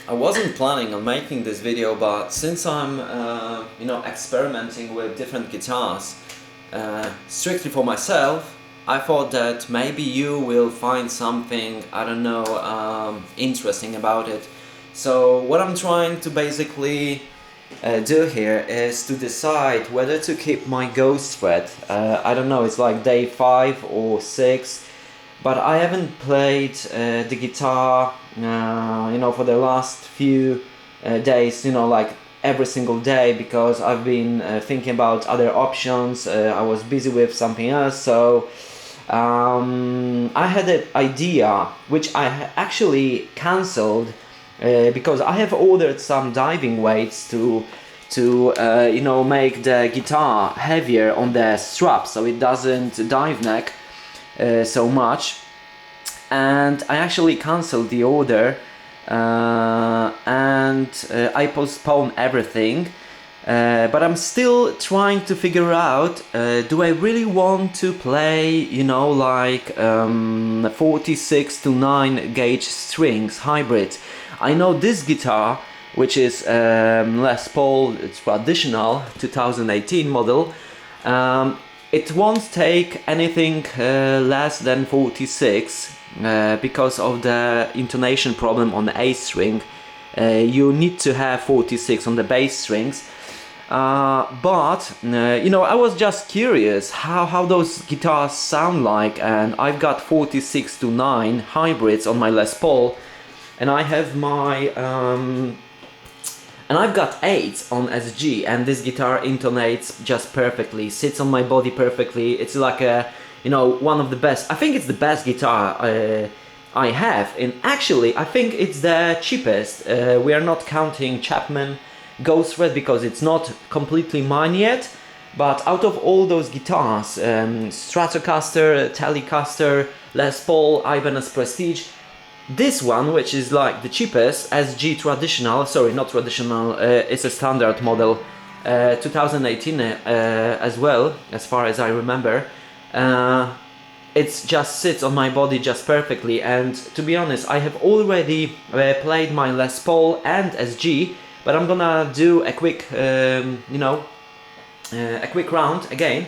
I wasn't planning on making this video, but since I'm experimenting with different guitars strictly for myself, I thought that maybe you will find something, I don't know, interesting about it. So what I'm trying to basically do here is to decide whether to keep my ghost thread. I don't know, it's like day 5 or 6, but I haven't played the guitar for the last few days, like every single day, because I've been thinking about other options. I was busy with something else, so I had an idea which I actually cancelled because I have ordered some diving weights to make the guitar heavier on the strap so it doesn't dive neck so much, and I actually cancelled the order and I postponed everything, but I'm still trying to figure out, do I really want to play 46 to 9 gauge strings hybrid. I know this guitar, which is Les Paul traditional 2018 model, it won't take anything less than 46 because of the intonation problem on the A string. You need to have 46 on the bass strings, but I was just curious how those guitars sound like, and I've got 46 to 9 hybrids on my Les Paul, and I have my and I've got 8 on SG, and this guitar intonates just perfectly, sits on my body perfectly. It's like a, one of the best, I think it's the best guitar I have, and actually I think it's the cheapest. We are not counting Chapman Ghost Thread because it's not completely mine yet, but out of all those guitars, Stratocaster, Telecaster, Les Paul, Ibanez Prestige, this one, which is like the cheapest, SG traditional, sorry, not traditional, it's a standard model, 2018 as well, as far as I remember. It just sits on my body just perfectly, and to be honest, I have already played my Les Paul and SG, but I'm gonna do a quick, a quick round again.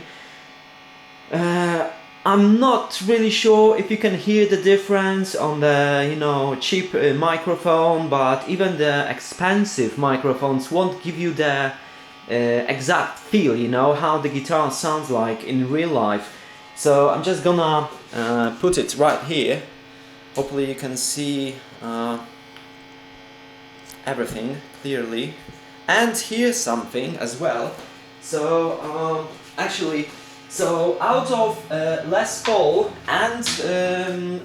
I'm not really sure if you can hear the difference on the cheap microphone, but even the expensive microphones won't give you the exact feel, how the guitar sounds like in real life. So I'm just gonna put it right here. Hopefully you can see everything clearly and hear something as well. So So out of Les Paul and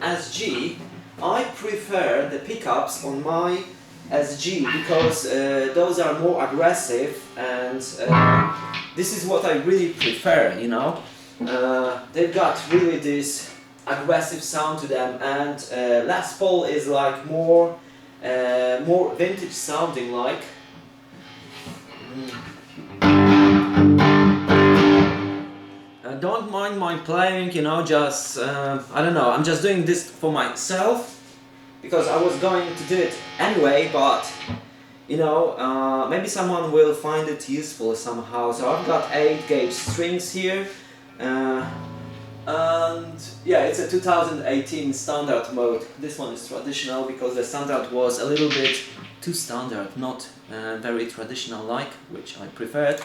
SG, I prefer the pickups on my SG because those are more aggressive, and this is what I really prefer, They've got really this aggressive sound to them, and Les Paul is like more vintage sounding like. Don't mind my playing, just, I don't know, I'm just doing this for myself, because I was going to do it anyway, but, maybe someone will find it useful somehow. So I've got 8 gauge strings here, and yeah, it's a 2018 standard mode. This one is traditional, because the standard was a little bit too standard, not very traditional like, which I preferred.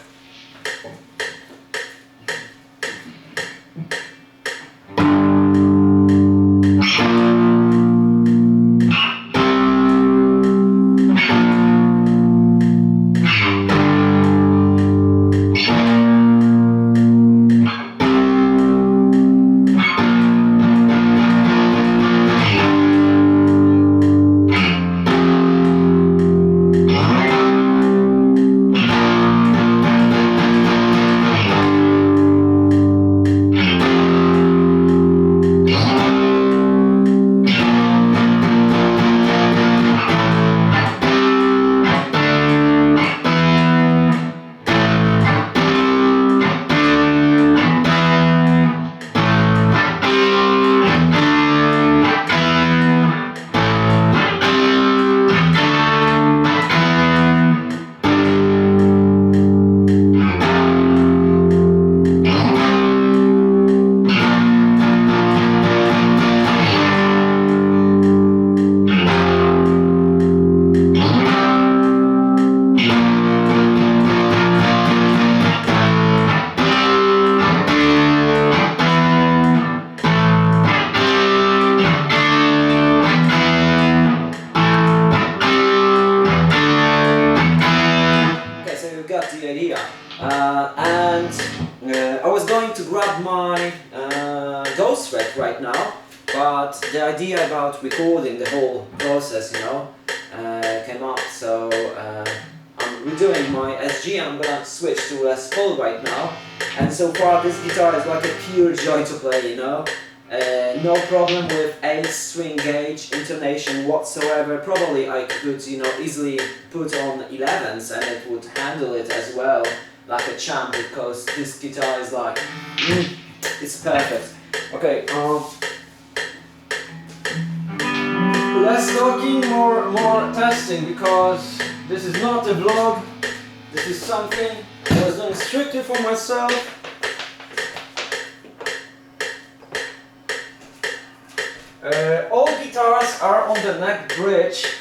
I was going to grab my ghost thread right now, but the idea about recording the whole process, came up. So I'm redoing my SG. I'm gonna switch to Les Paul right now, and so far this guitar is like a pure joy to play. No problem with 8-string gauge intonation whatsoever. Probably I could, easily put on 11s and it would handle it as well, like a champ, because this guitar is like, it's perfect. Okay, less talking, more testing, because this is not a vlog. This is something I was doing strictly for myself. All guitars are on the neck bridge.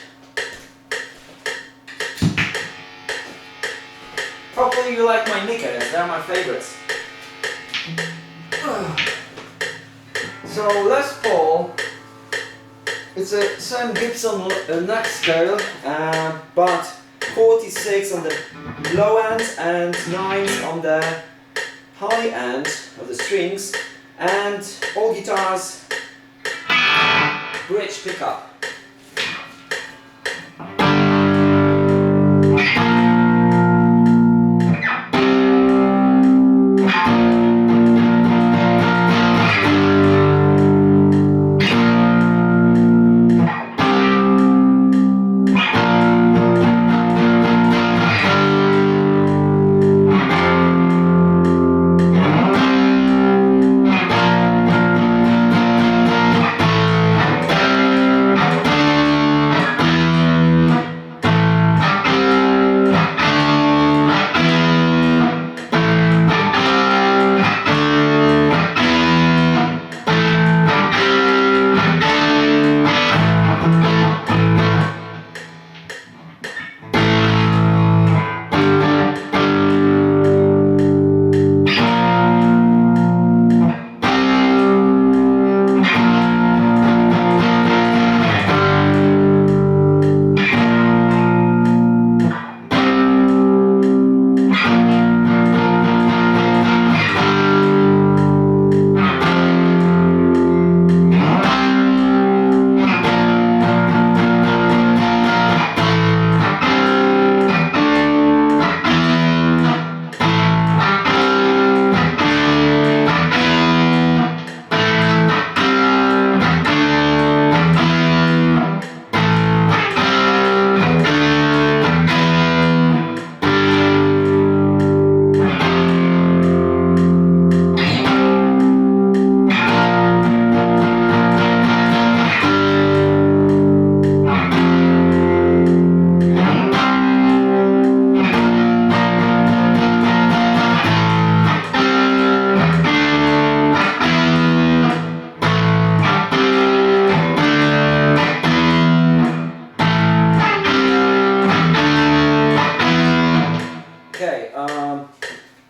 Hopefully you like my knickers, they're my favorites. So Les Paul, it's a Sam Gibson neck scale, but 46 on the low end and 9 on the high end of the strings, and all guitars bridge pickup.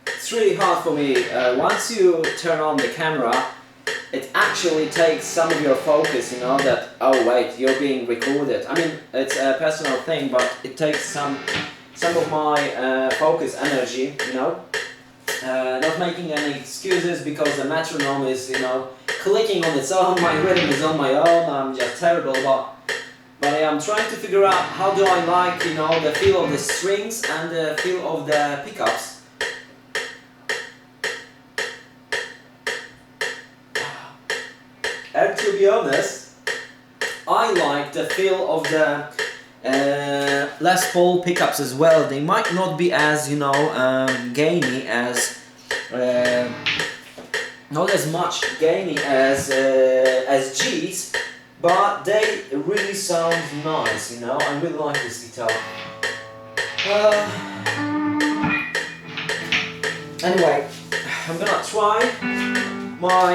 It's really hard for me. Once you turn on the camera, it actually takes some of your focus, that, oh wait, you're being recorded. I mean, it's a personal thing, but it takes some of my focus energy, Not making any excuses because the metronome is, clicking on its own, my rhythm is on my own, I'm just terrible, but I'm trying to figure out how do I like, the feel of the strings and the feel of the pickups. And to be honest, I like the feel of the Les Paul pickups as well. They might not be as, gainy as, not as much gainy as G's, but they really sound nice, I really like this guitar. Anyway, I'm gonna try my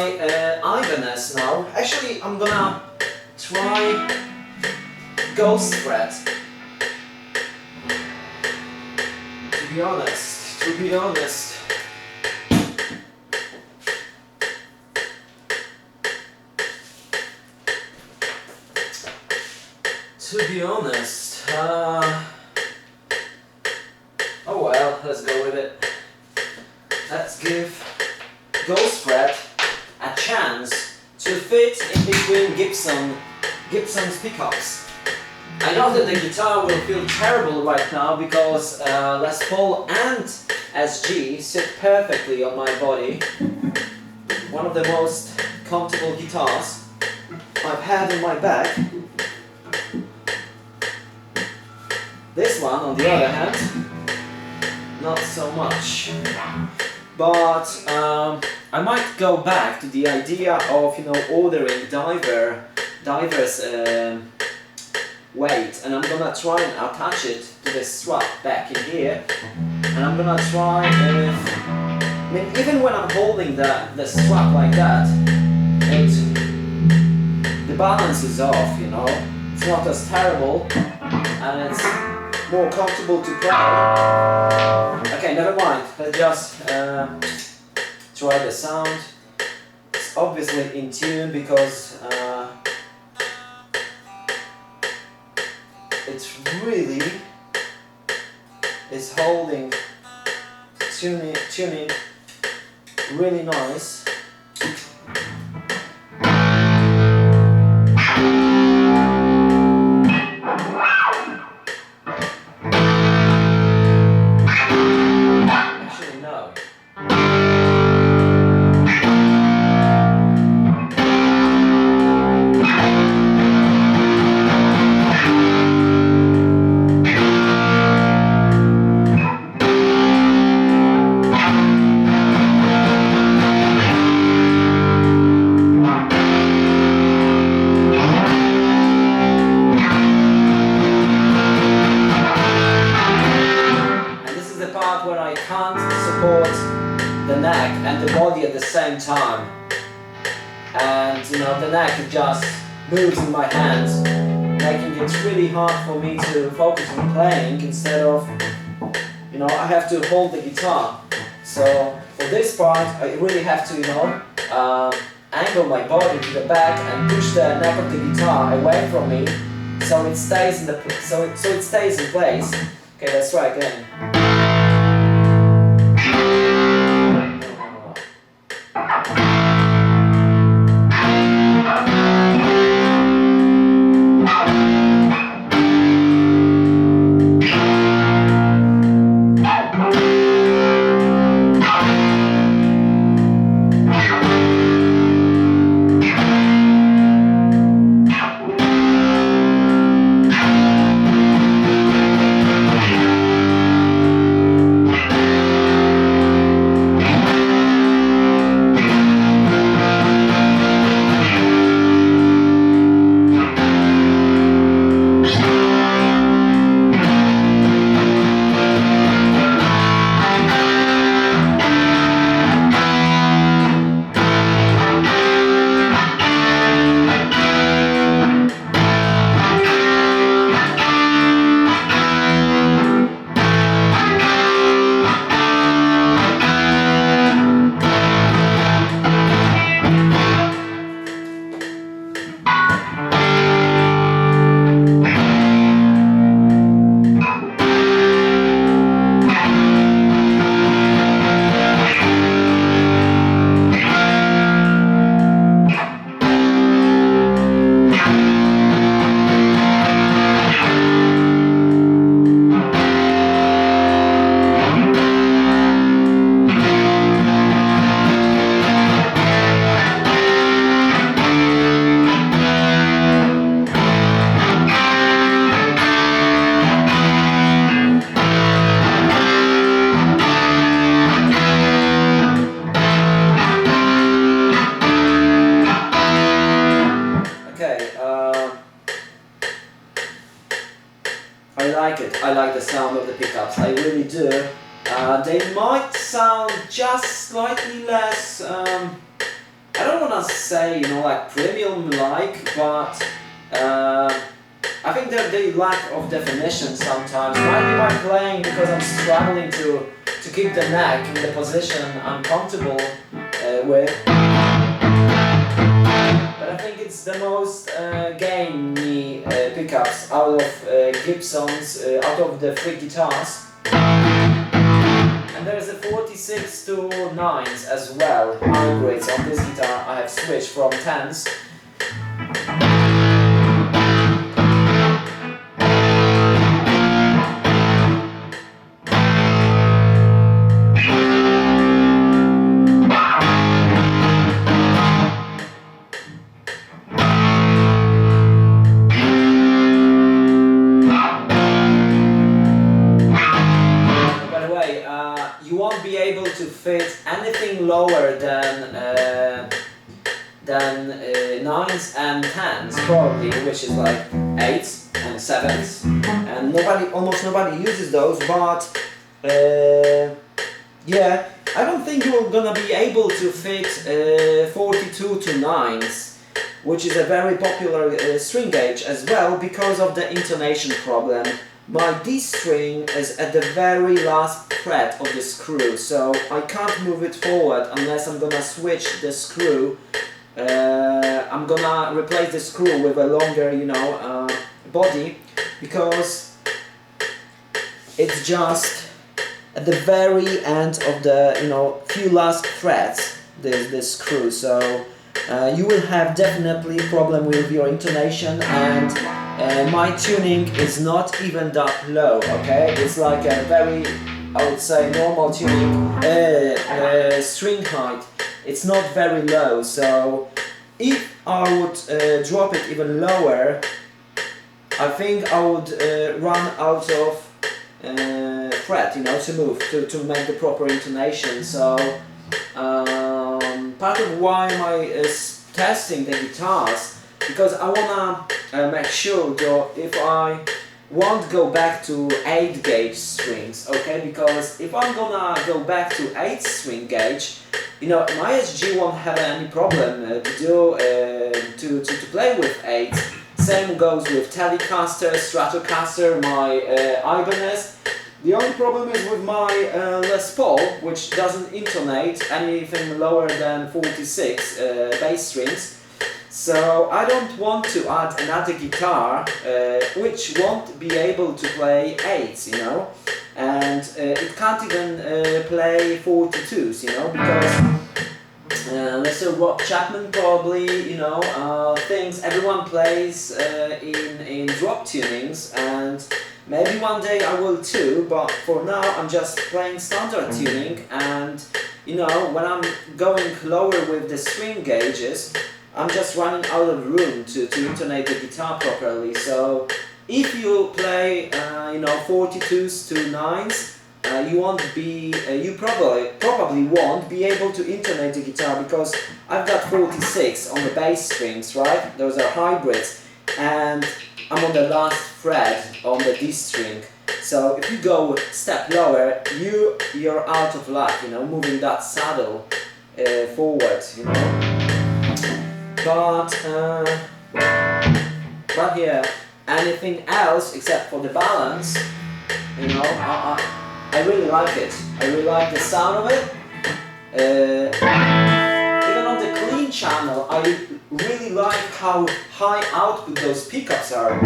Ibanez now. Actually, I'm gonna try Ghost Thread. To be honest. To be honest, oh well, let's go with it. let's give Ghost Fret a chance to fit in between Gibson's pickups. I know that the guitar will feel terrible right now because Les Paul and SG sit perfectly on my body. One of the most comfortable guitars I've had in my bag. This one, on the other hand, not so much. But I might go back to the idea of, you know, ordering divers weight, and I'm gonna try and attach it to the strap back in here. And I'm gonna try if, I mean, even when I'm holding the strap like that, the balance is off, you know. It's not as terrible, and it's more comfortable to play. Okay, never mind. Let's just try the sound. It's obviously in tune because it's really is holding tuning really nice. Actually no. Where I can't support the neck and the body at the same time, and you know, the neck just moves in my hands, making it really hard for me to focus on playing instead of, you know, I have to hold the guitar. So for this part I really have to, you know, angle my body to the back and push the neck of the guitar away from me so it stays in the so it stays in place. Okay, let's try again. I like the sound of the pickups, I really do. They might sound just slightly less, I don't want to say, you know, like premium-like, but I think that they lack of definition sometimes. Might be my playing because I'm struggling to keep the neck in the position I'm comfortable with. But I think it's the most gainy pickups out of Gibson's, out of the three guitars. And there's a 46 to 9s as well, hybrids. On this guitar I have switched from 10s. You won't be able to fit anything lower than 9s and 10s probably, which is like 8s and 7s, and almost nobody uses those, but yeah, I don't think you're gonna be able to fit 42 to 9s, which is a very popular string gauge as well, because of the intonation problem. My D string is at the very last fret of the screw, so I can't move it forward unless I'm gonna switch the screw. I'm gonna replace the screw with a longer, body, because it's just at the very end of the, few last frets, this screw. So you will have definitely problem with your intonation, and my tuning is not even that low, okay? It's like a very, I would say, normal tuning, string height. It's not very low, so if I would drop it even lower, I think I would run out of fret, to move, to make the proper intonation. So part of why am I testing the guitars, because I wanna make sure that if I won't go back to 8 gauge strings, okay? Because if I'm gonna go back to 8 string gauge, my SG won't have any problem to play with 8. Same goes with Telecaster, Stratocaster, my Ibanez. The only problem is with my Les Paul, which doesn't intonate anything lower than 46 bass strings. So I don't want to add another guitar which won't be able to play 8s, and it can't even play 42s, because Mr. Rob Chapman probably, thinks everyone plays in drop tunings, and maybe one day I will too, but for now I'm just playing standard tuning, and when I'm going lower with the string gauges, I'm just running out of room to intonate the guitar properly. So if you play 42s to 9s, you probably won't be able to intonate the guitar, because I've got 46 on the bass strings, right? Those are hybrids, and I'm on the last fret on the D string. So if you go a step lower, you're out of luck, moving that saddle forward, But yeah, anything else except for the balance, I really like it. I really like the sound of it. Even on the clean channel, I really like how high output those pickups are.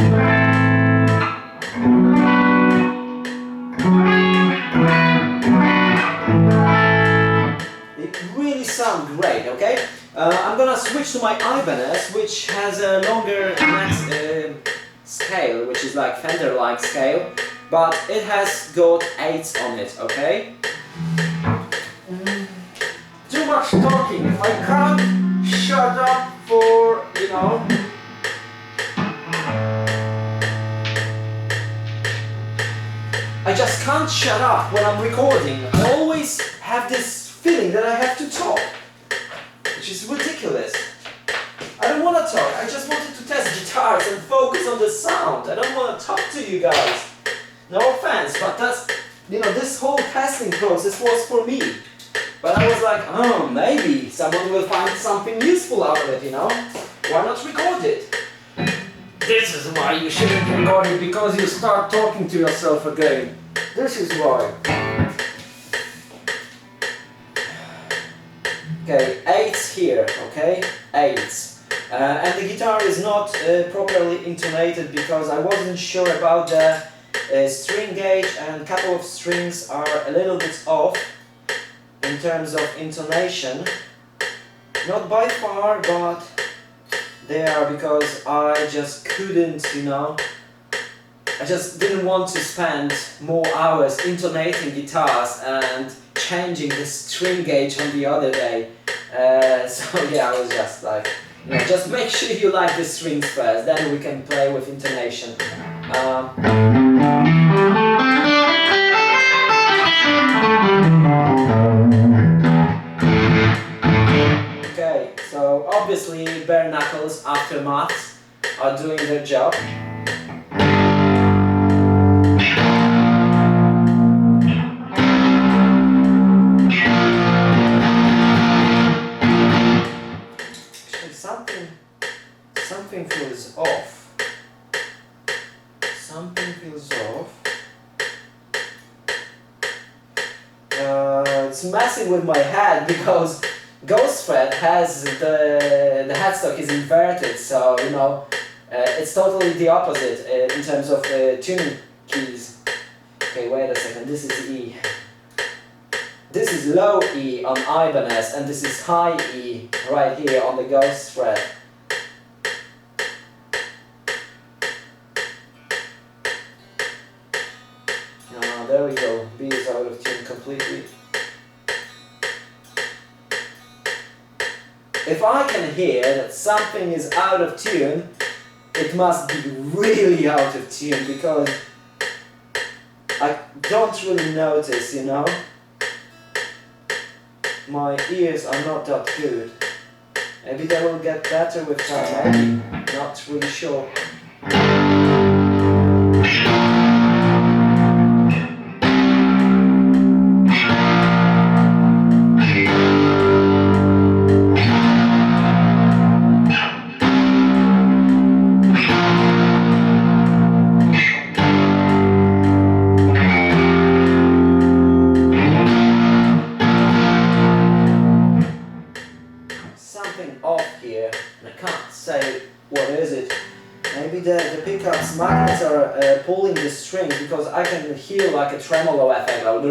It really sounds great, okay? I'm gonna switch to my Ibanez, which has a longer scale, which is like Fender-like scale, but it has got 8s on it, okay? Too much talking. I can't shut up for, I just can't shut up when I'm recording. I always have this feeling that I have to talk, which is ridiculous. I don't want to talk, I just wanted to test guitars and focus on the sound. I don't want to talk to you guys. No offense, but that's, this whole testing process was for me. But I was like, oh, maybe someone will find something useful out of it, Why not record it? This is why you shouldn't record it, because you start talking to yourself again. This is why. Okay, 8s here, okay? 8s. And the guitar is not properly intonated because I wasn't sure about the String gauge and couple of strings are a little bit off in terms of intonation. Not by far, but they are, because I just couldn't, you know, I just didn't want to spend more hours intonating guitars and changing the string gauge on the other day. So yeah, I was just like, you know, just make sure you like the strings first, then we can play with intonation. Okay, so obviously bare knuckles aftermaths are doing their job. Actually, something feels off. Something feels off. It's messing with my head because Ghost Fret has the headstock is inverted, so you know it's totally the opposite in terms of tuning keys. Okay, wait a second. This is E. This is low E on Ibanez, and this is high E right here on the Ghost Fret. There we go. B is out of tune completely. If I can hear that something is out of tune, it must be really out of tune, because I don't really notice, you know. My ears are not that good. Maybe they will get better with time, maybe. Not really sure. Off here, and I can't say what is it. Maybe the pickups magnets are pulling the strings, because I can hear like a tremolo effect, like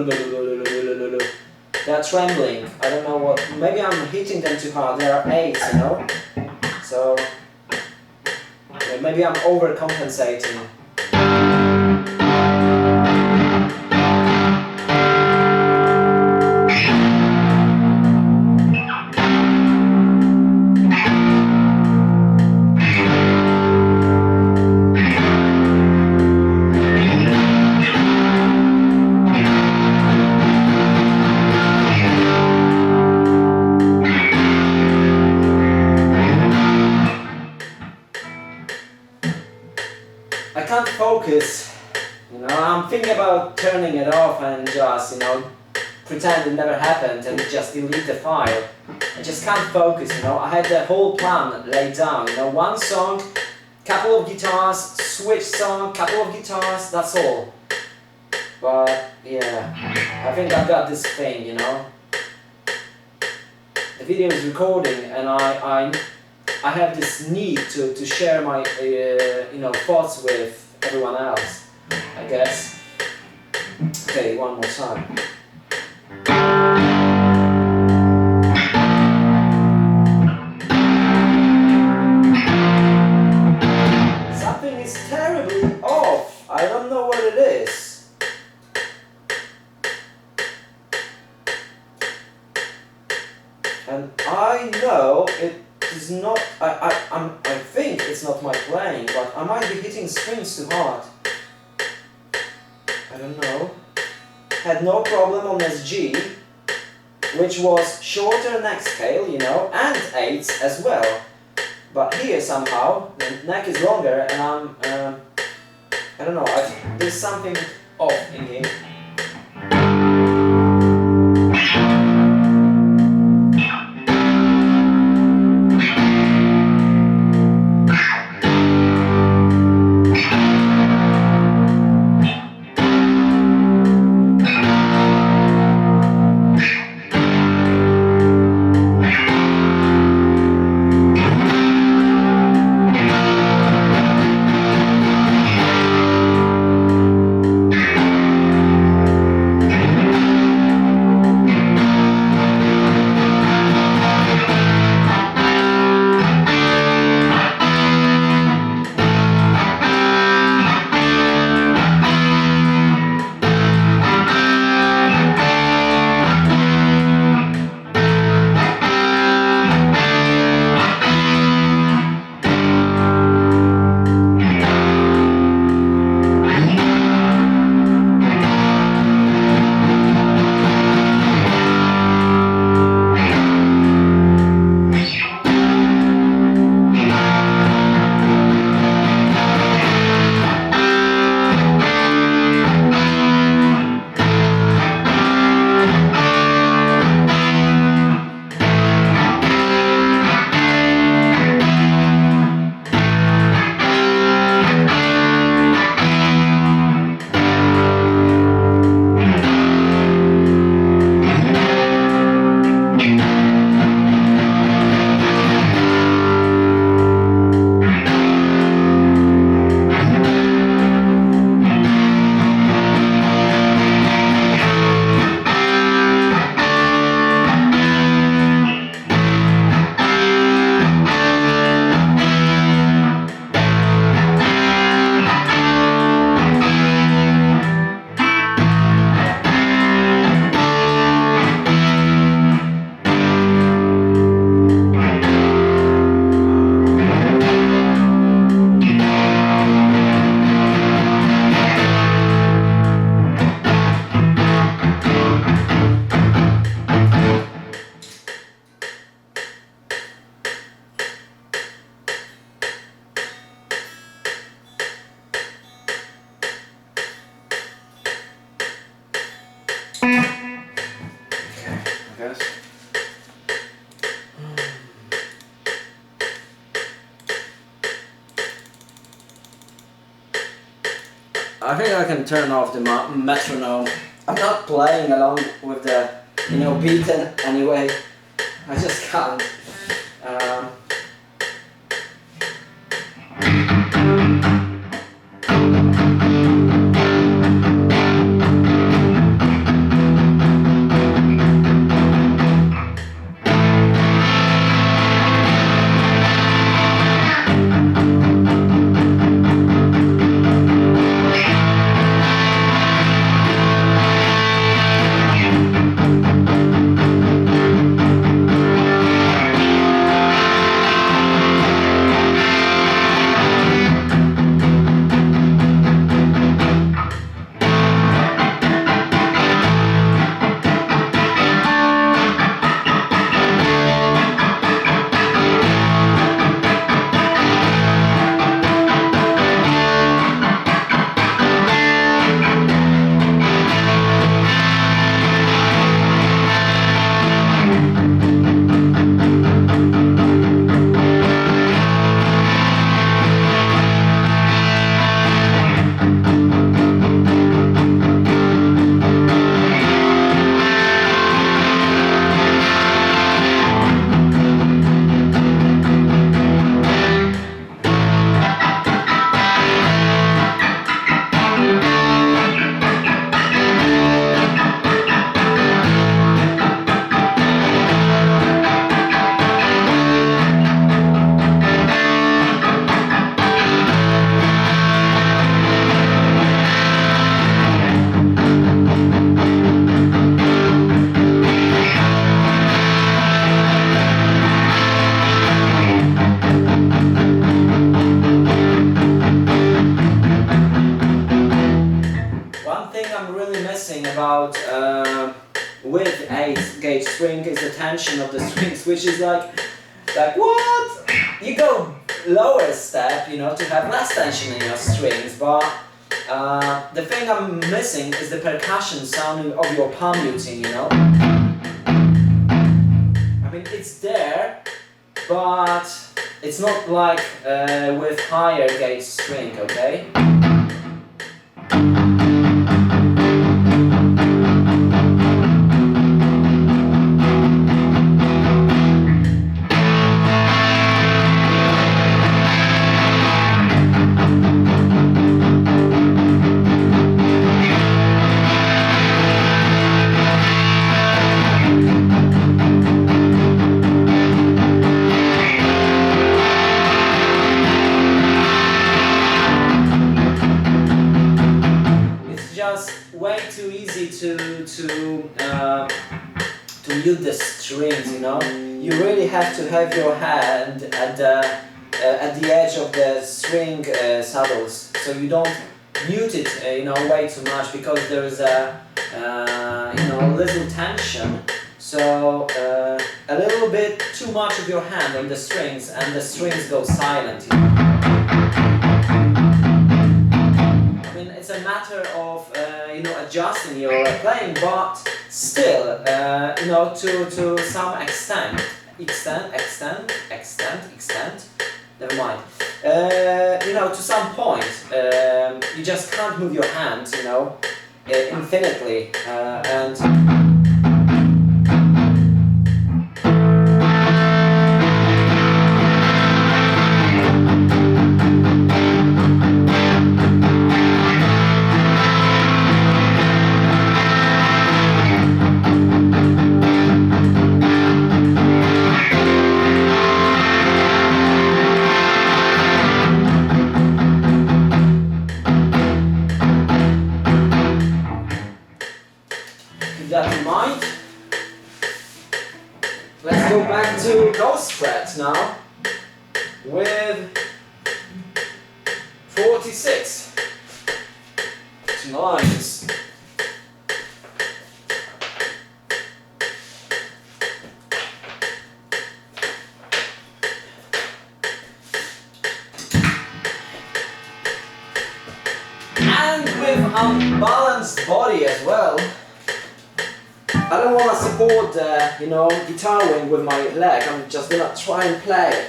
they're trembling. I don't know what, maybe I'm hitting them too hard. There are 8s, you know, so maybe I'm overcompensating. I can't focus, you know. I'm thinking about turning it off and just, you know, pretend it never happened and just delete the file. I just can't focus, you know. I had the whole plan laid down, you know, one song, couple of guitars, switch song, couple of guitars, that's all. But yeah, I think I've got this thing, you know. The video is recording, and I have this need to share my you know, thoughts with everyone else, I guess. Okay, one more time. Something is terribly off. I don't know what it is. And I know it is not, I think it's not my playing, but I might be hitting strings too hard. I don't know. Had no problem on SG, which was shorter neck scale, you know, and 8s as well. But here somehow, the neck is longer, and I don't know, there's something off in here. Okay, I guess. I think I can turn off the metronome. I'm not playing along with the, beat anyway. I just can't. About with 8-gauge string is the tension of the strings, which is like what? You go lower step, to have less tension in your strings, but the thing I'm missing is the percussion sound of your palm muting, I mean, it's there, but it's not like with higher gauge string, okay? Way too easy to mute the strings, You really have to have your hand at the edge of the string saddles, so you don't mute it, way too much, because there is a little tension. So a little bit too much of your hand on the strings, and the strings go silent. It's a matter of adjusting your playing, but still, to some extent, never mind. To some point, you just can't move your hands, infinitely, and. That in mind. Let's go back to those frets now with 46. Nice. And with unbalanced body as well. I don't want to support the, you know, guitar wing with my leg. I'm just gonna try and play it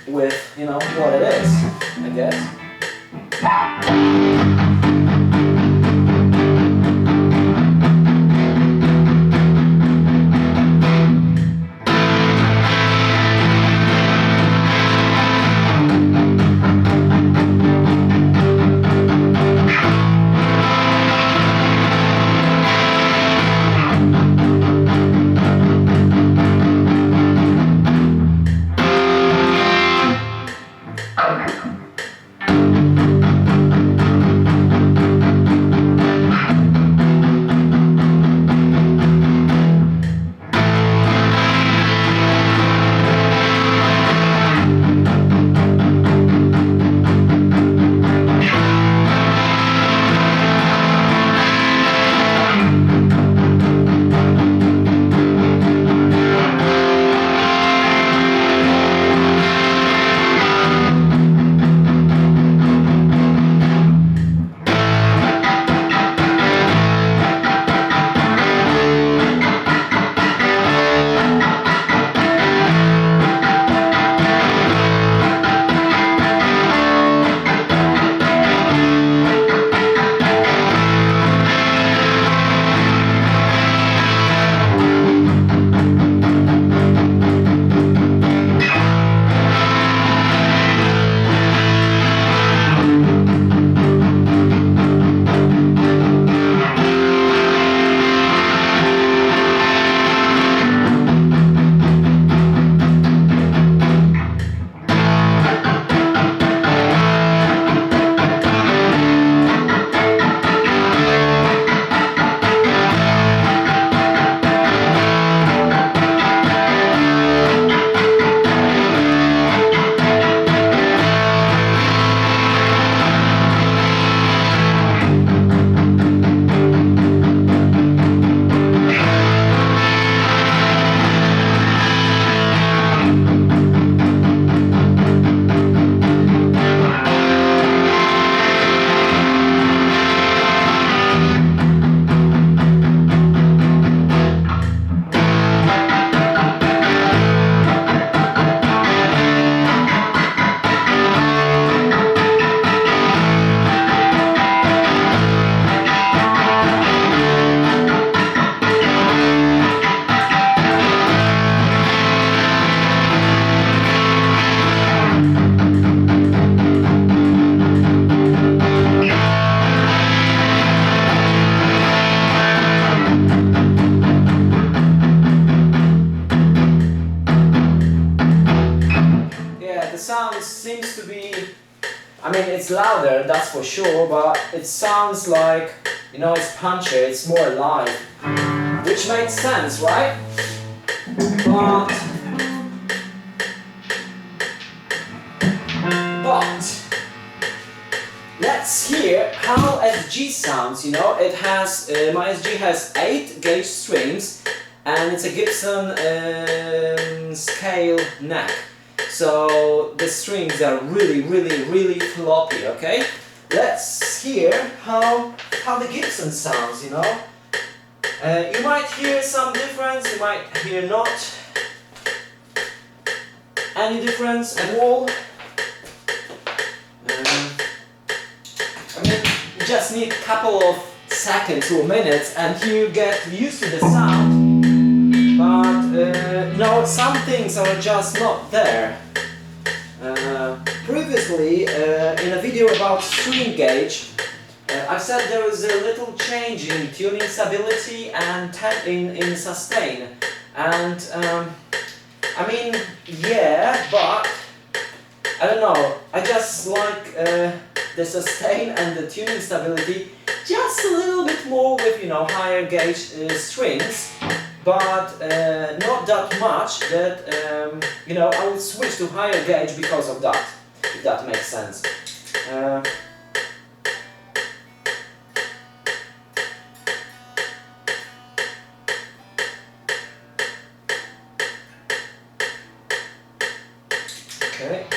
with, you know, what it is, I guess. Seems to be, I mean, it's louder, that's for sure, but it sounds like, you know, it's punchier, it's more alive, which makes sense, right? But let's hear how SG sounds. You know, it has, my SG has 8 gauge strings, and it's a Gibson scale neck. So the strings are really floppy, okay? Let's hear how the Gibson sounds, you know? You might hear some difference, you might hear not any difference at all. I mean, you just need a couple of seconds or minutes and you get used to the sound. But no, some things are just not there. Previously, in a video about string gauge, I've said there is a little change in tuning stability and in sustain. And I mean, yeah, but I don't know, I just like the sustain and the tuning stability just a little bit more with, you know, higher gauge strings. But not that much that, you know, I would switch to higher gauge because of that, if that makes sense. Okay.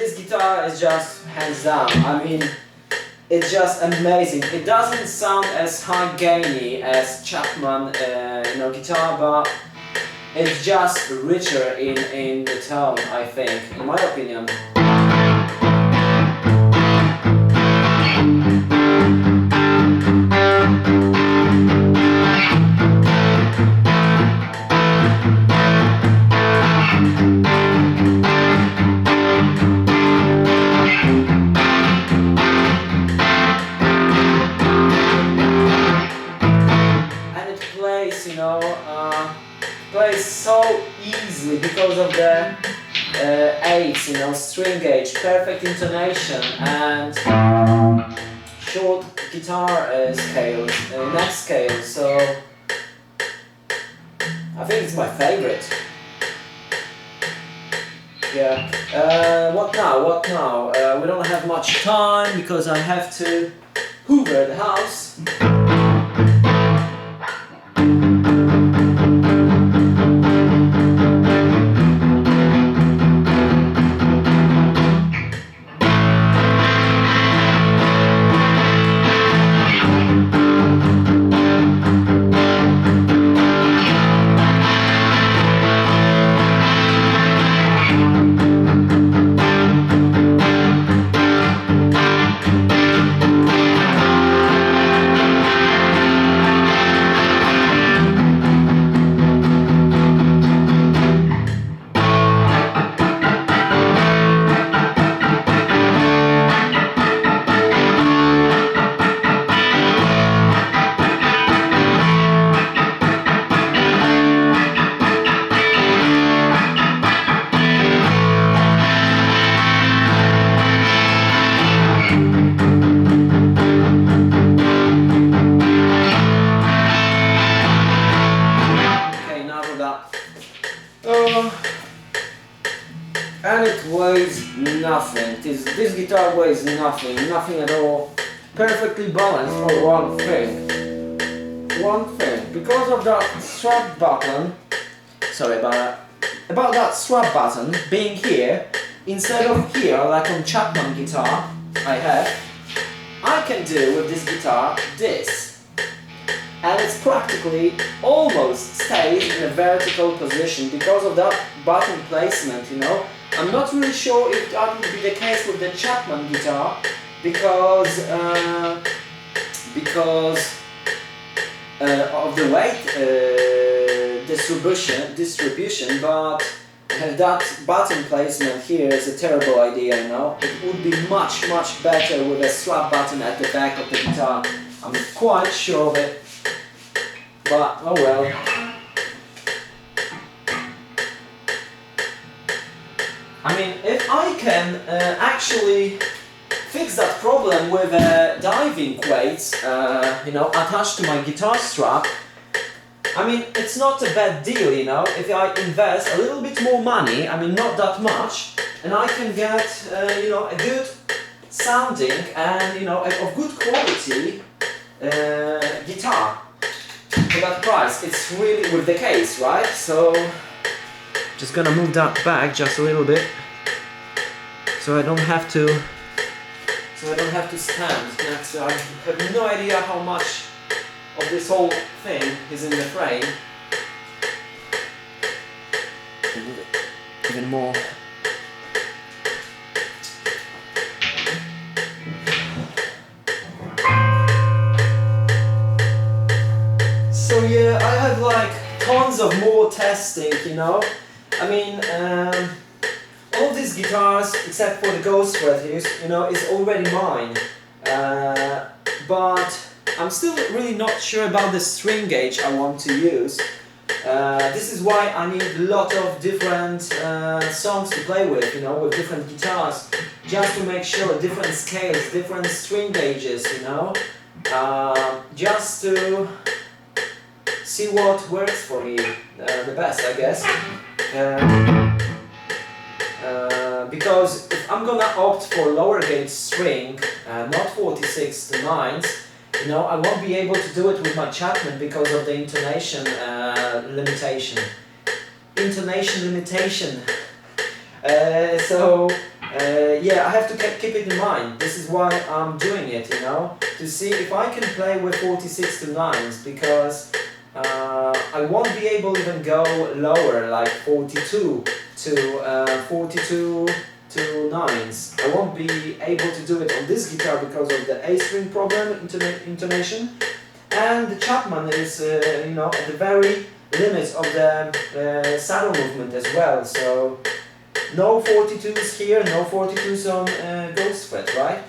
this guitar is just hands down. I mean, it's just amazing. It doesn't sound as high gainy as Chapman guitar, but it's just richer in the tone, I think, in my opinion. Plays so easily because of the eights, string gauge, perfect intonation, and short guitar scales, neck scales. So I think it's my favorite. Yeah. What now? What now? We don't have much time because I have to hoover the house. And it weighs nothing. This guitar weighs nothing at all. Perfectly balanced for one thing. Because of that strap button, sorry about that strap button being here, instead of here like on Chapman guitar I can do with this guitar this. And it's practically almost stays in a vertical position because of that button placement, I'm not really sure if that would be the case with the Chapman guitar because of the weight distribution, but that button placement here is a terrible idea, It would be much better with a strap button at the back of the guitar. I'm quite sure of it, but oh well. I mean, if I can actually fix that problem with diving weights, attached to my guitar strap, I mean, it's not a bad deal, if I invest a little bit more money, I mean, not that much, and I can get, a good sounding and, of good quality guitar for that price. It's really with the case, right? So, just gonna move that back just a little bit, so I don't have to stand next to. I have no idea how much of this whole thing is in the frame. Even more. So yeah, I have like tons of more testing, I mean, all these guitars, except for the Ghost Refuge, is already mine. But I'm still really not sure about the string gauge I want to use. This is why I need a lot of different songs to play with, with different guitars, just to make sure different scales, different string gauges, just to see what works for me the best, I guess. Because if I'm gonna opt for lower gauge string, not 46 to 9s, I won't be able to do it with my Chapman because of the intonation limitation. So Yeah, I have to keep it in mind. This is why I'm doing it, you know, to see if I can play with 46 to 9s, because I won't be able to even go lower, like 42 to 42 to 9s. I won't be able to do it on this guitar because of the A string problem, intonation, and the Chapman is, you know, at the very limits of the saddle movement as well. So no 42s here, no 42s on Ghost fret, right?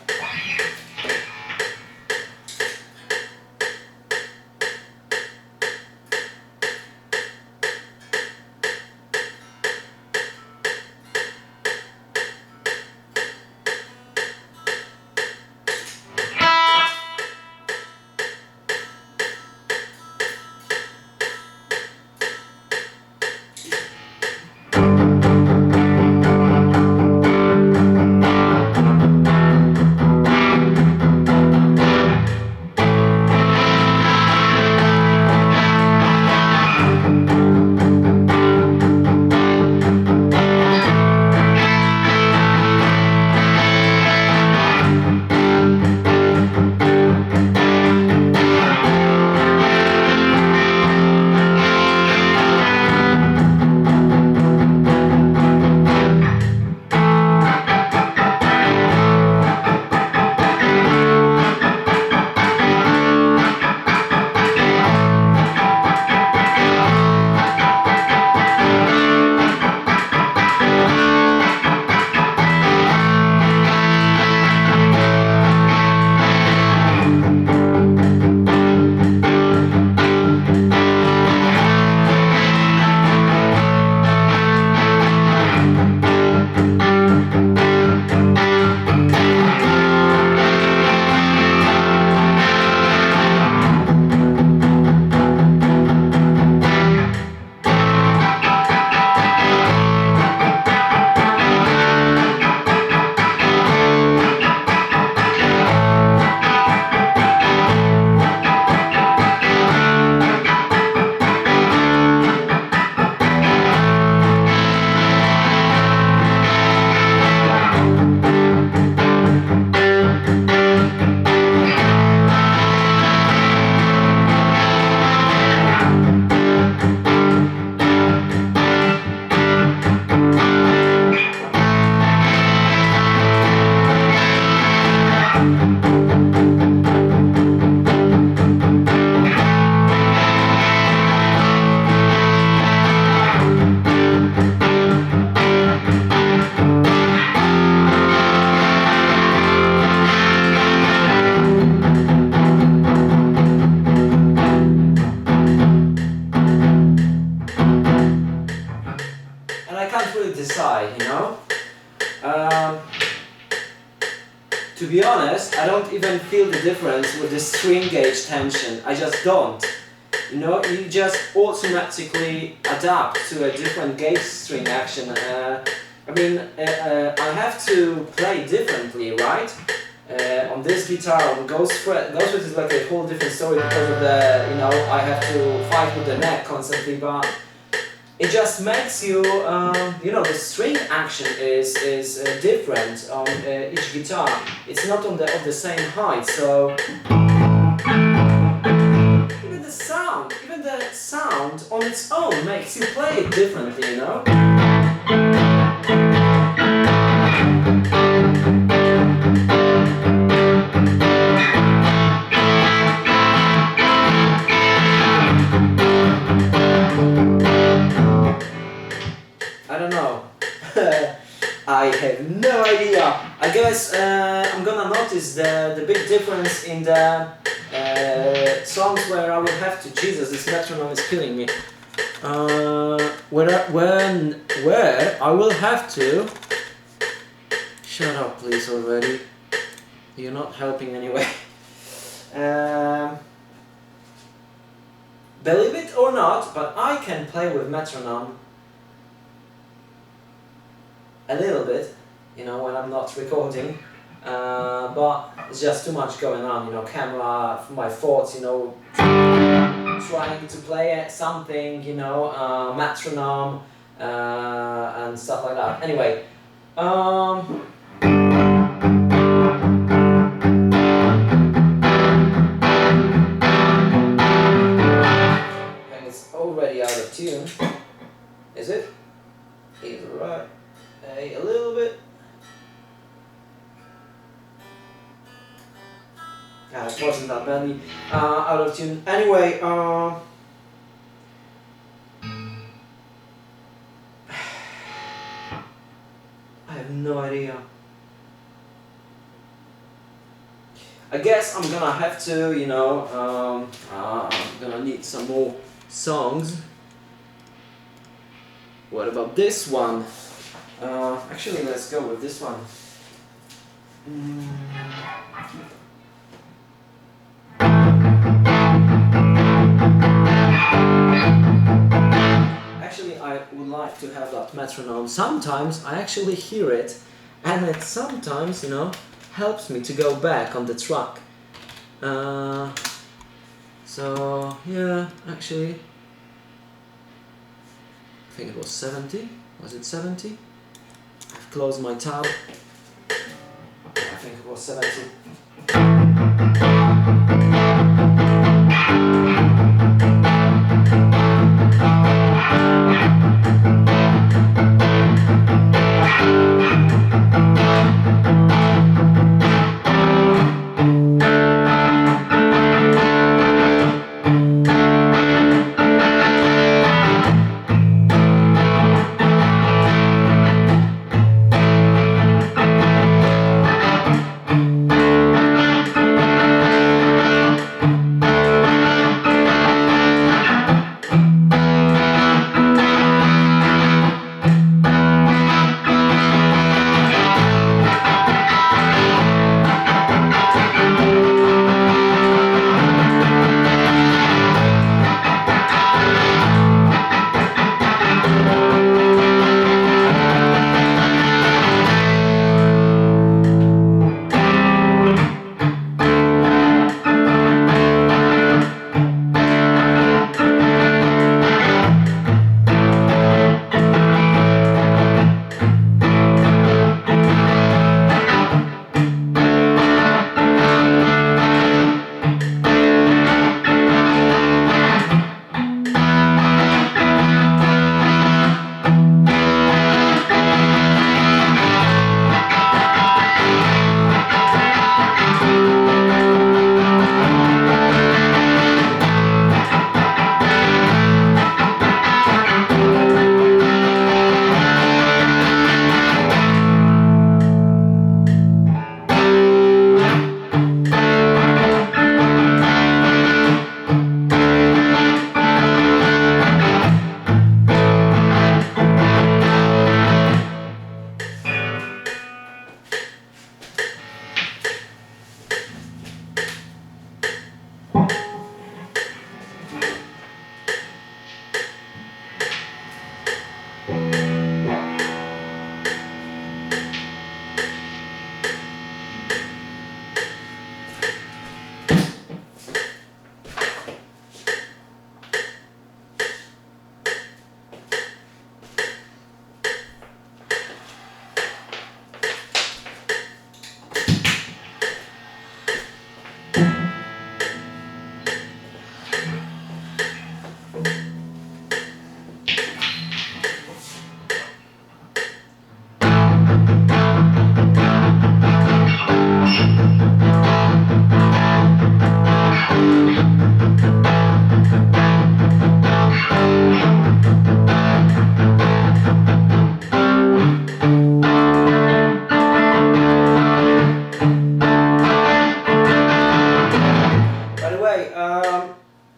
Decide, you know. To be honest, I don't even feel the difference with the string gauge tension. I just don't. You know, you just automatically adapt to a different gauge string action. I mean, I have to play differently, right? On this guitar, on Ghost fret is like a whole different story because of the, you know, I have to fight with the neck constantly, but it just makes you, you know, the string action is different on each guitar. It's not on of the same height, so even the sound on its own makes you play it differently, you know. I don't know. I have no idea. I guess I'm gonna notice the big difference in the songs where I will have to. Jesus, this metronome is killing me. Where I will have to. Shut up, please already. You're not helping anyway. Believe it or not, but I can play with metronome a little bit, you know, when I'm not recording, but it's just too much going on, you know, camera, my thoughts, you know, trying to play something, you metronome, and stuff like that. Anyway, It wasn't that badly out of tune. Anyway, I have no idea. I guess I'm gonna have to, you know, I'm gonna need some more songs. What about this one? Actually, let's go with this one. Actually, I would like to have that metronome. Sometimes I actually hear it, and it sometimes, you know, helps me to go back on the track. So yeah, actually, I think it was 70. Was it 70? I've closed my tab. I think it was 70.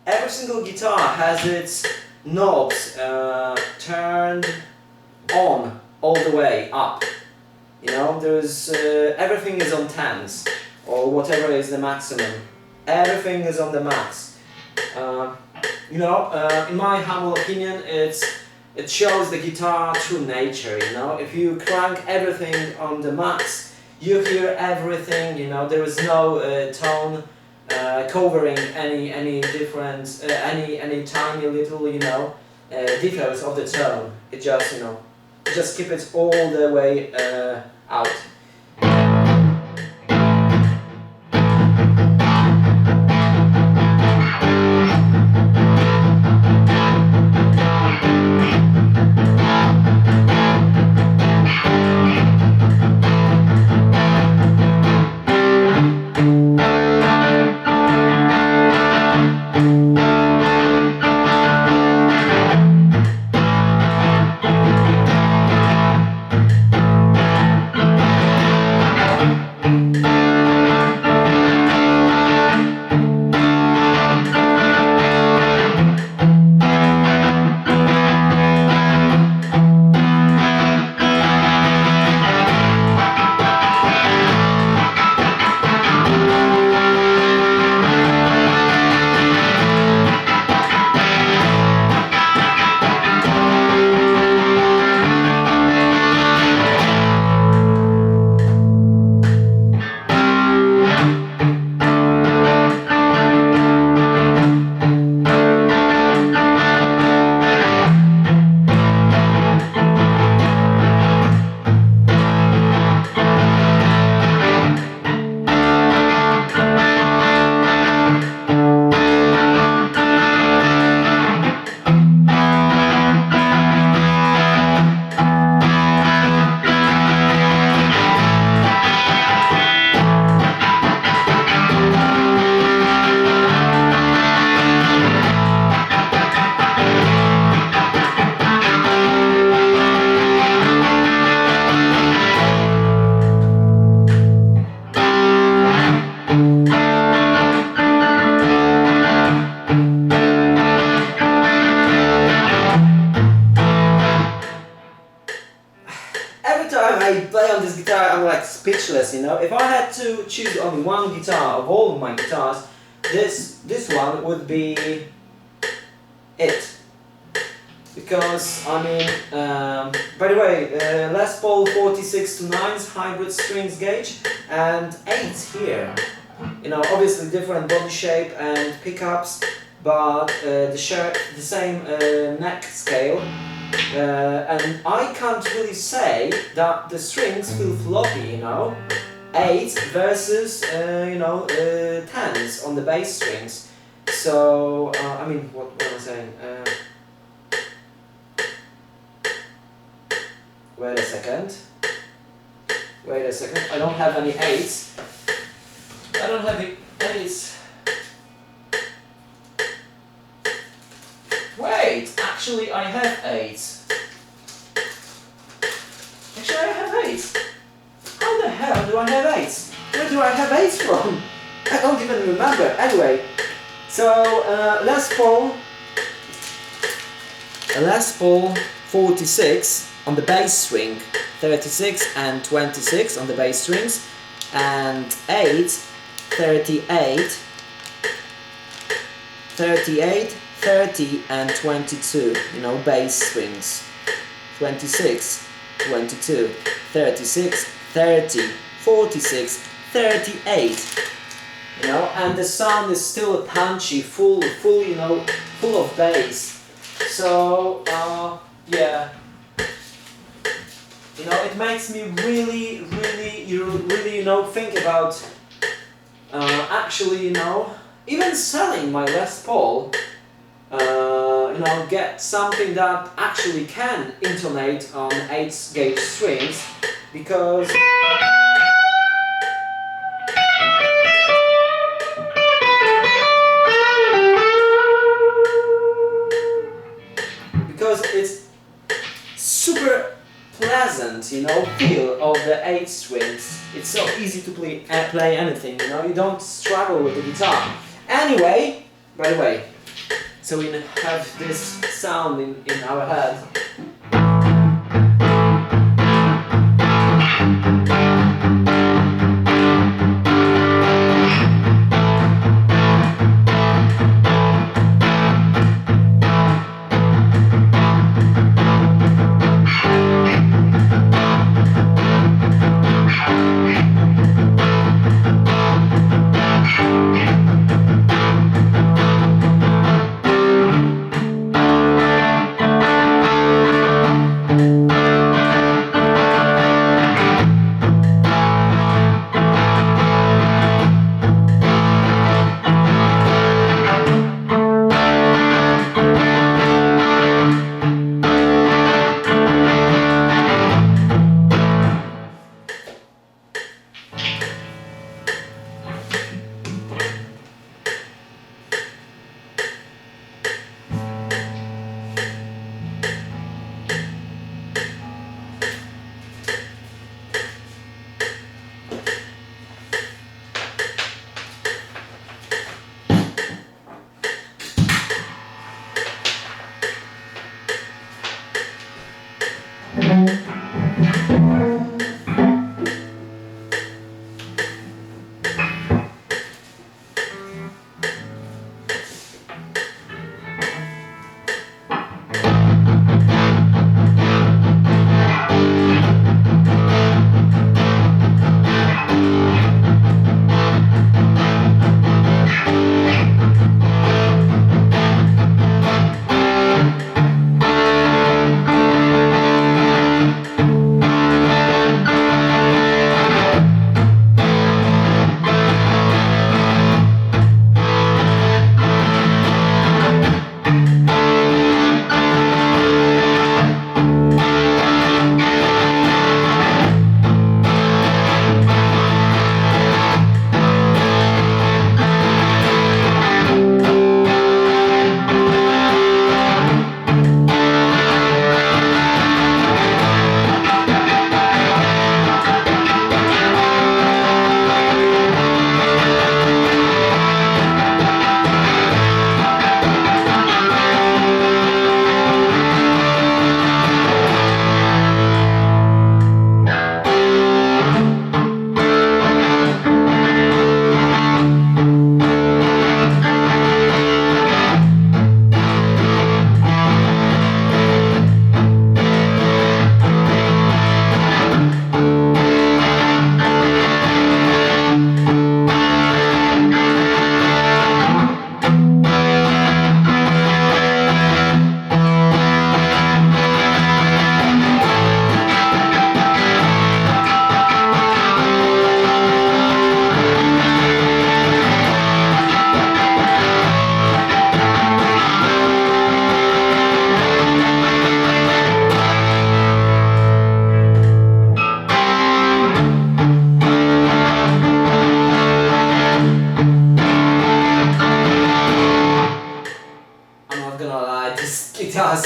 Every single guitar has its knobs turned on all the way up. You know, there's everything is on tens or whatever is the maximum. Everything is on the max. You know, in my humble opinion, it shows the guitar true nature. You know, if you crank everything on the max, you hear everything. You know, there is no tone covering any different, any tiny little, you know, details of the tone. It just, you know, just keep it all the way out. speechless, you know. If I had to choose only one guitar of all of my guitars, this one would be it. Because, I mean, by the way, Les Paul 46 to 9's hybrid strings gauge and 8 here. You know, obviously different body shape and pickups, but the same neck scale. And I can't really say that the strings feel floppy, you know. 8 versus, you know, 10s on the bass strings. So, I mean, what am I saying? Wait a second. I don't have any 8s. I don't have any 8s. Wait, actually I have 8s. Actually I have 8s. How the hell do I have 8s? Where do I have 8s from? I don't even remember. Anyway, so Les Paul 46 on the bass string, 36 and 26 on the bass strings, and 8, 38, 38, 30 and 22, you know, bass strings. 26, 22, 36, 30, 46, 38. You know, and the sound is still punchy, full, you know, full of bass. So, yeah. You know, it makes me really, you know, think about actually, you know, even selling my Les Paul, you know, get something that actually can intonate on 8 gauge strings, because it's super pleasant, you know, feel of the 8 strings. It's so easy to play anything, you know, you don't struggle with the guitar. Anyway, by the way, so we have this sound in our head.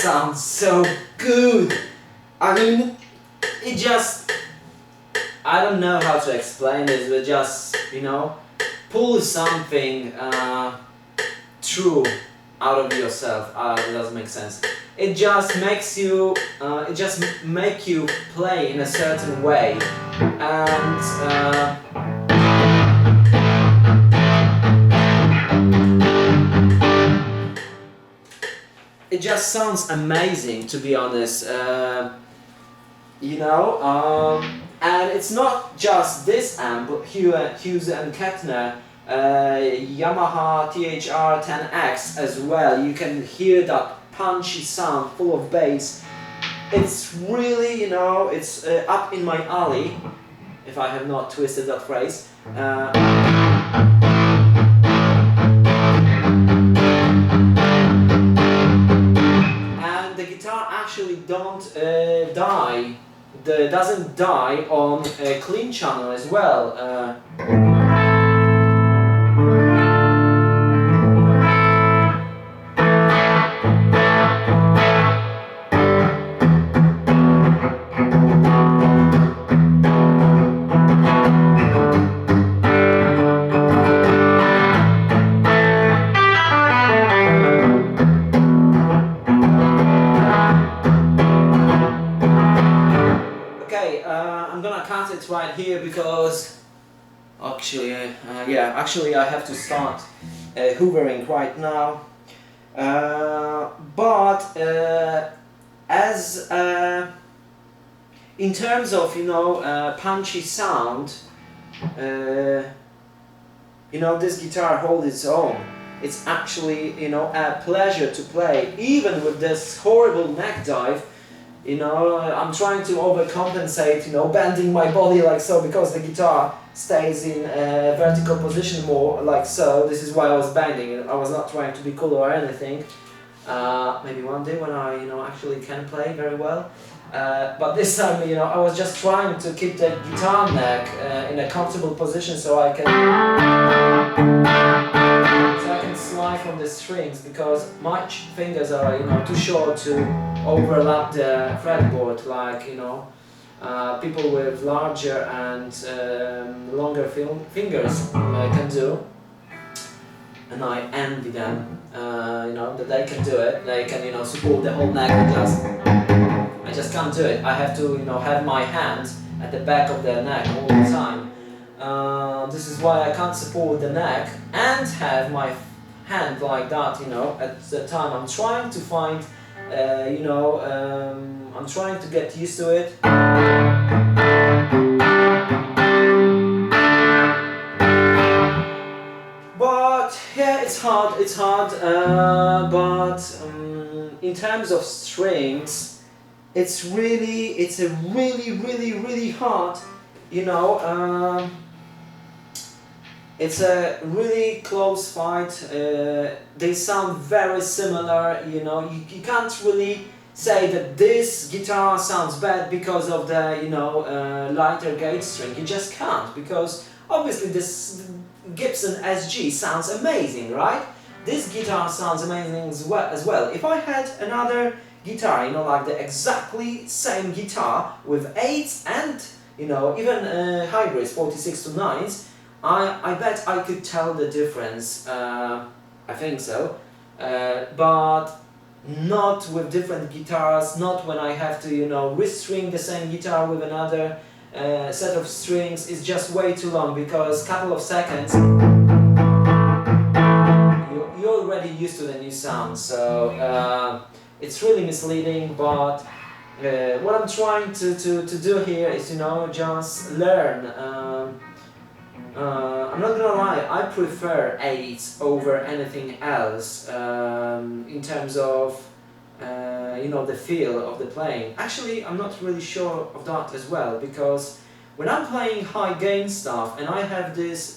sounds so good. I mean, it just, I don't know how to explain this, but just, you know, pull something true out of yourself. It doesn't make sense. It just makes you, make you play in a certain way, and it just sounds amazing, to be honest. You know, and it's not just this amp, but Hughes and Kettner, Yamaha THR-10X as well. You can hear that punchy sound, full of bass. It's really, you know, it's up in my alley, if I have not twisted that phrase. And the guitar actually doesn't die on a clean channel as well. I'm gonna cut it right here because actually, actually I have to start hoovering right now. As in terms of, you know, punchy sound, you know, this guitar holds its own. It's actually, you know, a pleasure to play, even with this horrible neck dive. You know, I'm trying to overcompensate, you know, bending my body like so, because the guitar stays in a vertical position more like so. This is why I was bending. I was not trying to be cool or anything. Maybe one day when I, you know, actually can play very well. But this time, you know, I was just trying to keep the guitar neck in a comfortable position so I can slide from the strings, because my fingers are, you know, too short to overlap the fretboard like, you know, people with larger and longer fingers can do. And I envy them, you know, that they can do it. They can, you know, support the whole neck. I just can't do it. I have to, you know, have my hand at the back of the neck all the time. This is why I can't support the neck and have my hand like that, you know, at the time. I'm trying to find, you know, I'm trying to get used to it. But yeah, it's hard, but in terms of strings, it's a really hard, you know, it's a really close fight. They sound very similar, you know. You can't really say that this guitar sounds bad because of the, you know, lighter gauge string. You just can't, because obviously this Gibson SG sounds amazing, right? This guitar sounds amazing as well. If I had another guitar, you know, like the exactly same guitar with 8s and, you know, even hybrids, 46 to 9s, I bet I could tell the difference. I think so, but not with different guitars, not when I have to, you know, restring the same guitar with another set of strings. Is just way too long, because a couple of seconds you're already used to the new sound, so it's really misleading. But what I'm trying to do here is, you know, just learn. I'm not gonna lie, I prefer 8s over anything else in terms of you know, the feel of the playing. Actually, I'm not really sure of that as well, because when I'm playing high gain stuff and I have this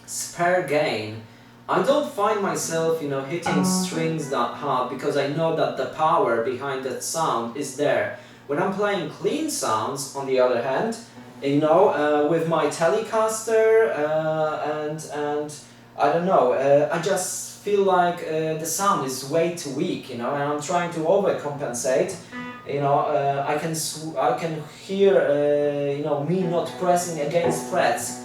spare gain, I don't find myself, you know, hitting strings that hard, because I know that the power behind that sound is there. When I'm playing clean sounds, on the other hand, you know, with my Telecaster and I don't know, I just feel like the sound is way too weak, you know, and I'm trying to overcompensate. You know, I can hear you know, me not pressing against frets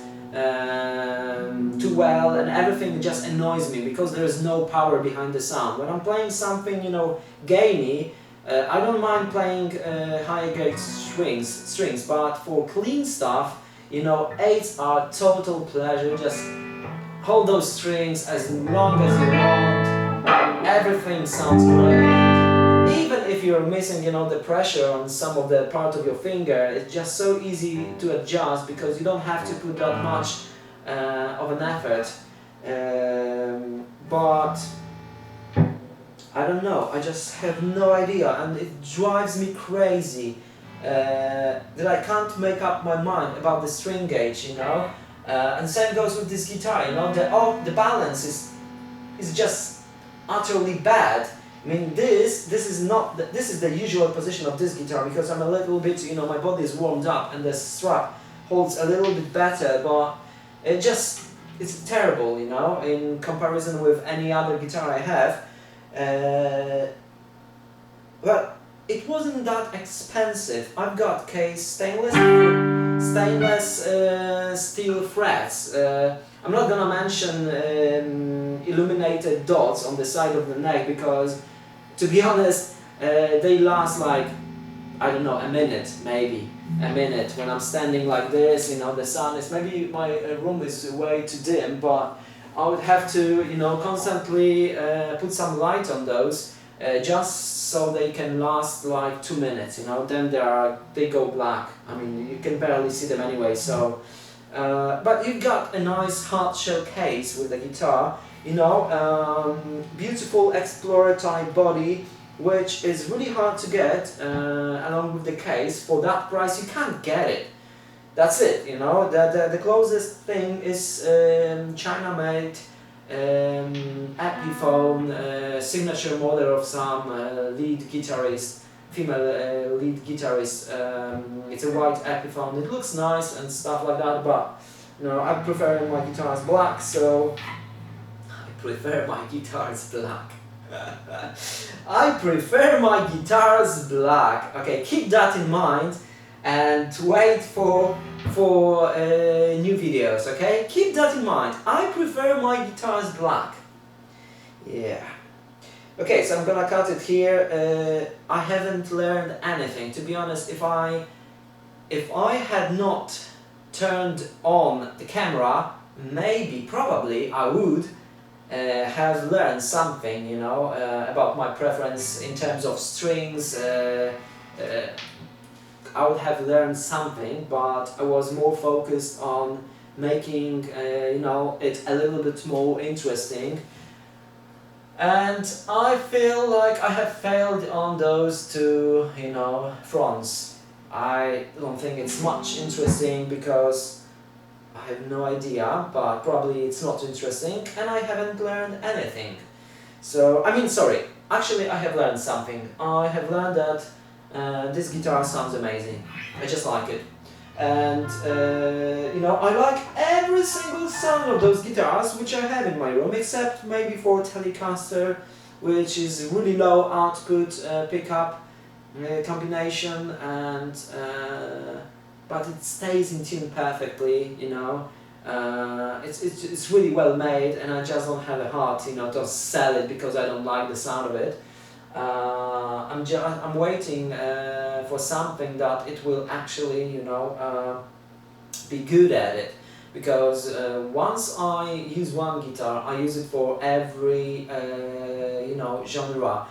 too well, and everything just annoys me because there is no power behind the sound. When I'm playing something, you know, gainy, I don't mind playing higher gauge strings, but for clean stuff, you know, 8s are total pleasure. Just hold those strings as long as you want. Everything sounds great. Even if you're missing, you know, the pressure on some of the part of your finger, it's just so easy to adjust because you don't have to put that much of an effort. But I don't know, I just have no idea, and it drives me crazy that I can't make up my mind about the string gauge, you know. And same goes with this guitar, you know, the balance is just utterly bad. I mean, this is the usual position of this guitar because I'm a little bit, you know, my body is warmed up and the strap holds a little bit better, but it's terrible, you know, in comparison with any other guitar I have. But it wasn't that expensive. I've got stainless steel frets. I'm not gonna mention illuminated dots on the side of the neck because, to be honest, they last like, I don't know, a minute, maybe a minute. When I'm standing like this, you know, the sun is, maybe my room is way too dim, but I would have to, you know, constantly put some light on those just so they can last like 2 minutes, you know. Then they go black. I mean, you can barely see them anyway. So, but you've got a nice hard shell case with the guitar, you know, beautiful Explorer type body, which is really hard to get along with the case. For that price, you can't get it. That's it, you know. The closest thing is China-made Epiphone signature model of some lead guitarist, female lead guitarist. It's a white Epiphone. It looks nice and stuff like that, but you know, I prefer my guitars black, so I prefer my guitars black. I prefer my guitars black. Okay, keep that in mind and wait for new videos, okay? Keep that in mind. I prefer my guitars black. Yeah. Okay, so I'm gonna cut it here. I haven't learned anything. To be honest, if I had not turned on the camera, probably I would have learned something, you know, about my preference in terms of strings. I would have learned something, but I was more focused on making, you know, it a little bit more interesting. And I feel like I have failed on those two, you know, fronts. I don't think it's much interesting because I have no idea, but probably it's not interesting and I haven't learned anything. So, I mean, sorry, actually I have learned something. I have learned that this guitar sounds amazing. I just like it. And, you know, I like every single sound of those guitars which I have in my room, except maybe for Telecaster, which is really low output pickup combination, and but it stays in tune perfectly, you know. It's really well made, and I just don't have a heart, you know, to sell it because I don't like the sound of it. I'm waiting for something that it will actually, you know, be good at it, because once I use one guitar, I use it for every you know, genre,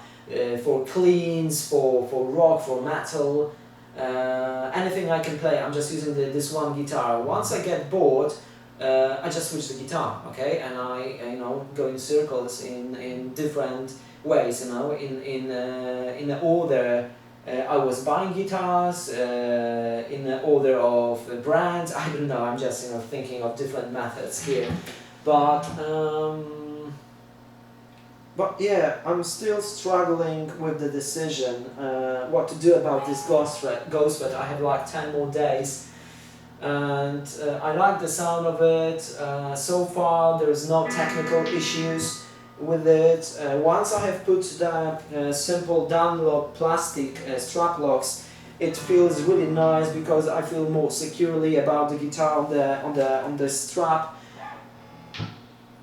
for cleans, for rock, for metal, anything I can play. I'm just using this one guitar. Once I get bored, I just switch the guitar, okay, and I you know, go in circles in different ways, you know, in the order I was buying guitars, in the order of brands. I don't know, I'm just, you know, thinking of different methods here, but yeah, I'm still struggling with the decision what to do about this ghost thread. I have like 10 more days, and I like the sound of it. So far there is no technical issues with it. Once I have put the simple downlock plastic strap locks, it feels really nice because I feel more securely about the guitar on the strap.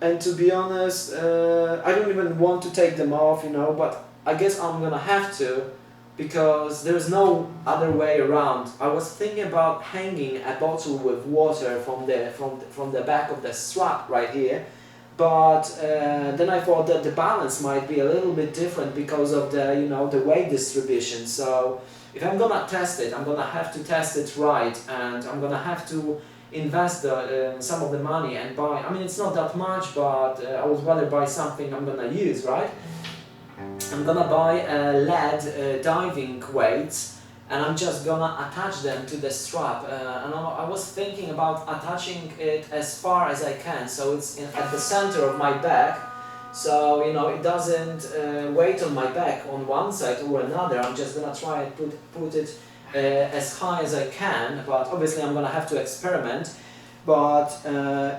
And to be honest, I don't even want to take them off, you know, but I guess I'm gonna have to, because there's no other way around. I was thinking about hanging a bottle with water from the back of the strap right here, but then I thought that the balance might be a little bit different because of the, you know, the weight distribution. So if I'm gonna test it, I'm gonna have to test it right, and I'm gonna have to invest some of the money and buy. I mean, it's not that much, but I would rather buy something I'm gonna use, right? I'm gonna buy lead diving weights, and I'm just gonna attach them to the strap. And I was thinking about attaching it as far as I can, so it's at the center of my back, so you know it doesn't weight on my back on one side or another. I'm just gonna try and put it as high as I can, but obviously I'm gonna have to experiment. But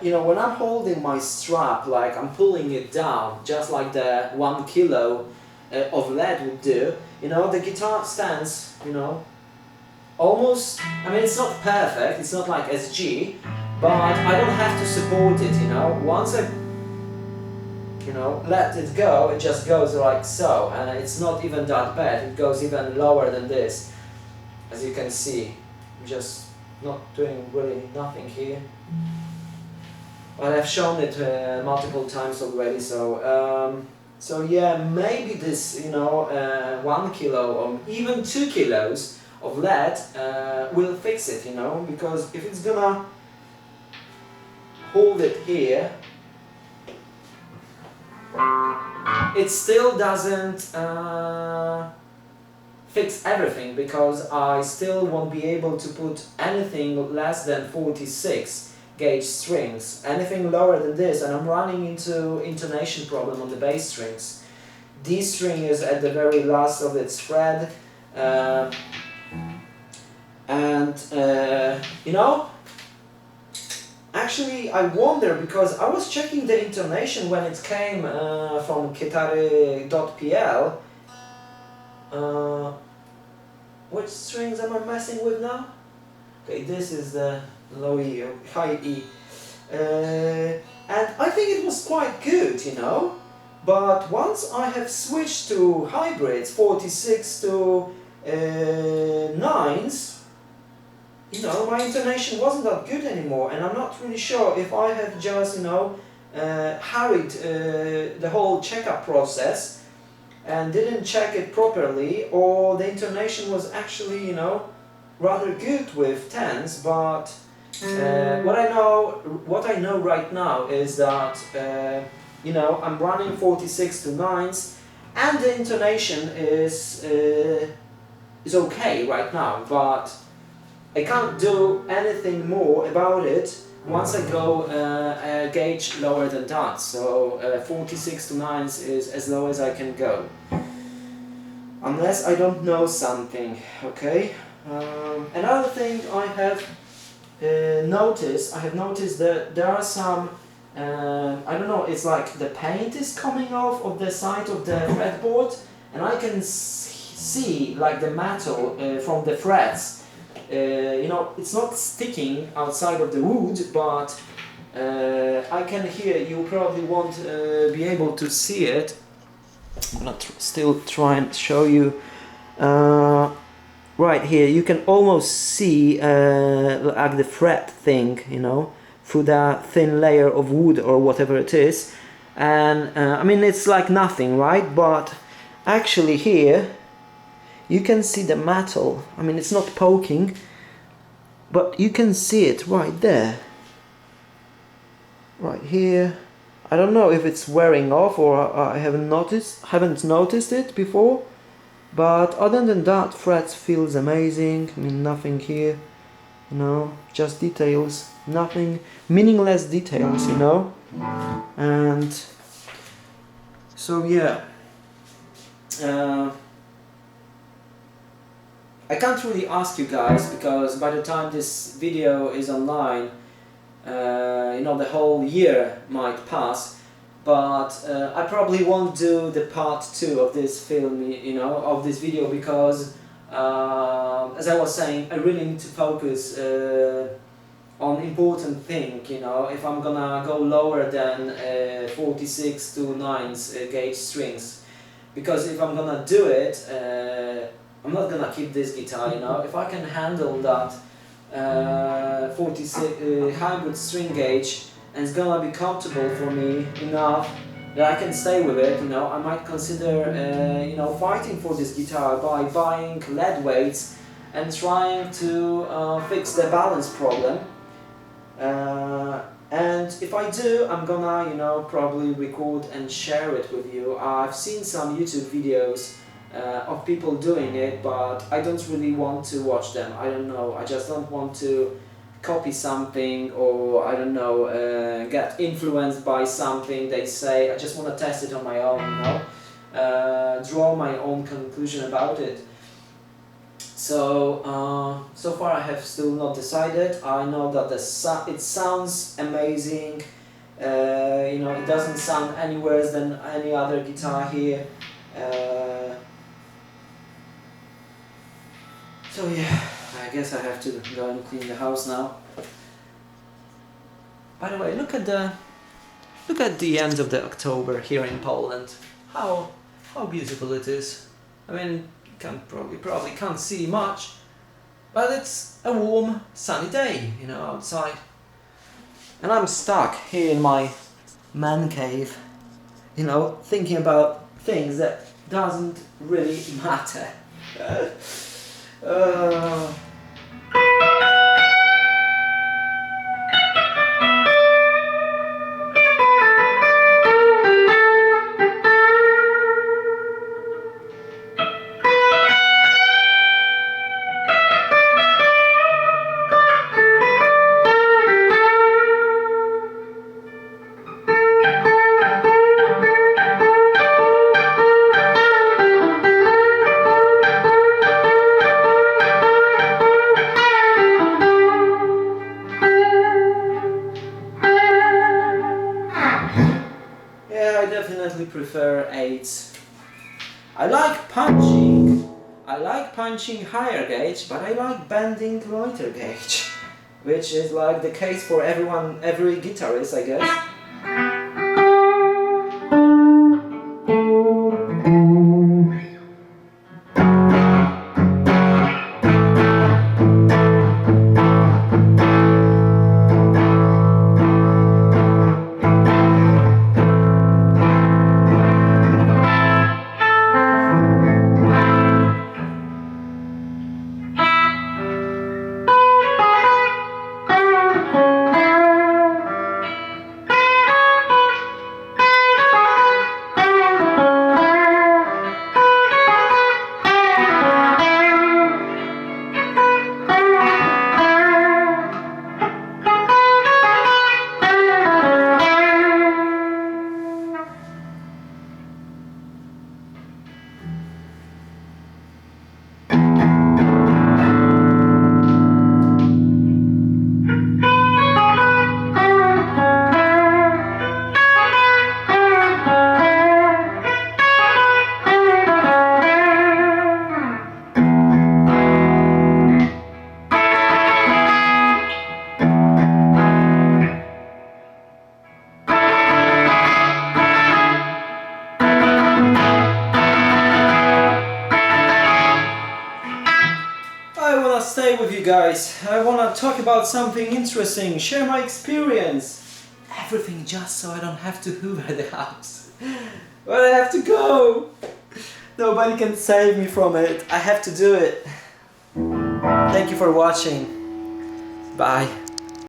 you know, when I'm holding my strap, like I'm pulling it down, just like the 1 kilo of lead would do, you know, the guitar stands, you know, almost, I mean, it's not perfect, it's not like SG, but I don't have to support it, you know. Once I, you know, let it go, it just goes like so, and it's not even that bad. It goes even lower than this, as you can see. I'm just not doing really nothing here, but I've shown it multiple times already. So yeah, maybe this, you know, 1 kilo or even 2 kilos of lead will fix it, you know, because if it's gonna hold it here, it still doesn't fix everything, because I still won't be able to put anything less than 46 gauge strings. Anything lower than this, and I'm running into intonation problem on the bass strings. D string is at the very last of its fret, you know, actually I wonder, because I was checking the intonation when it came from kitary.pl. Which strings am I messing with now? Okay, this is the low E, high E. And I think it was quite good, you know. But once I have switched to hybrids, 46 to 9s, you know, my intonation wasn't that good anymore, and I'm not really sure if I have just, you know, hurried the whole checkup process and didn't check it properly, or the intonation was actually, you know, rather good with 10s. But what I know right now is that you know, I'm running 46 to 9s, and the intonation is okay right now, but I can't do anything more about it once I go a gauge lower than that. So 46 to 9s is as low as I can go, unless I don't know something, okay? Another thing I have noticed that there are some, I don't know, it's like the paint is coming off of the side of the fretboard, and I can see like the metal from the frets. You know, it's not sticking outside of the wood, but I can hear, you probably won't be able to see it. I'm gonna still try and show you. Right here, you can almost see like the fret thing, you know, through that thin layer of wood or whatever it is. And I mean, it's like nothing, right? But actually here, you can see the metal. I mean, it's not poking, but you can see it right there. Right here. I don't know if it's wearing off, or I haven't noticed it before. But other than that, frets feels amazing. I mean, nothing here, you know, just details, nothing, meaningless details, you know. And so yeah, I can't really ask you guys, because by the time this video is online, you know, the whole year might pass. but I probably won't do the part 2 of this film, you know, of this video, because as I was saying, I really need to focus on important thing, you know, if I'm gonna go lower than 46 to 9's gauge strings, because if I'm gonna do it, I'm not gonna keep this guitar, you know. If I can handle that 46 hybrid string gauge, and it's gonna be comfortable for me enough that I can stay with it, you know, I might consider you know, fighting for this guitar by buying lead weights and trying to fix the balance problem. And if I do, I'm gonna, you know, probably record and share it with you. I've seen some YouTube videos of people doing it, but I don't really want to watch them. I don't know, I just don't want to copy something, or I don't know, get influenced by something they say. I just want to test it on my own, you know, draw my own conclusion about it. So so far I have still not decided. I know that it sounds amazing, you know, it doesn't sound any worse than any other guitar here. So yeah, I guess I have to go and clean the house now. By the way, look at the end of the October here in Poland. How beautiful it is. I mean, you probably can't see much, but it's a warm, sunny day, you know, outside. And I'm stuck here in my man cave, you know, thinking about things that doesn't really matter. I definitely prefer 8s. I like punching higher gauge, but I like bending lighter gauge, which is like the case for every guitarist, I guess. Stay with you guys. I wanna talk about something interesting, share my experience. Everything just so I don't have to hoover the house. But I have to go. Nobody can save me from it. I have to do it. Thank you for watching. Bye.